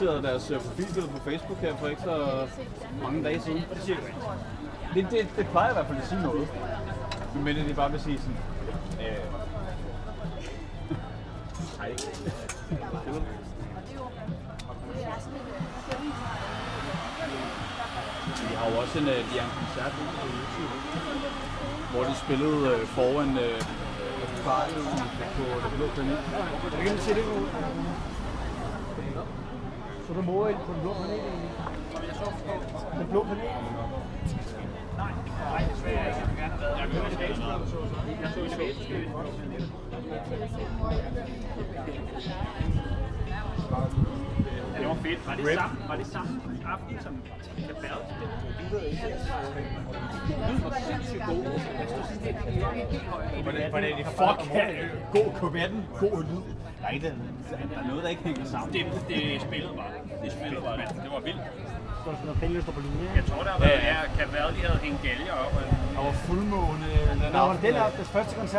deres profilbillede på Facebook her for ikke så mange dage siden. Det plejer i hvert fald at sige noget. Men det bare vil sige sådan... Hej. De har jo også en koncert på YouTube, hvor de spillede foran akvariet på Den Blå Planet. Jeg kan se det ud. Så du mor ind på Den Blå Planet egentlig? Den Blå Planet? Nej, desværre ikke. Jeg vil gerne have jeg så i Svæseskøb. Det var fedt. Var det samme aften som Kabal? Det var sindssygt god. Hvordan er det god kubatten, god lyd? Der er noget, der ikke hænger sammen. Det spillede bare. Det var vildt. Så er der noget pengelyster på linje. Jeg tror, der var Kabal, de havde hængt galger op. Der var fuldmåne. Der var den første koncert.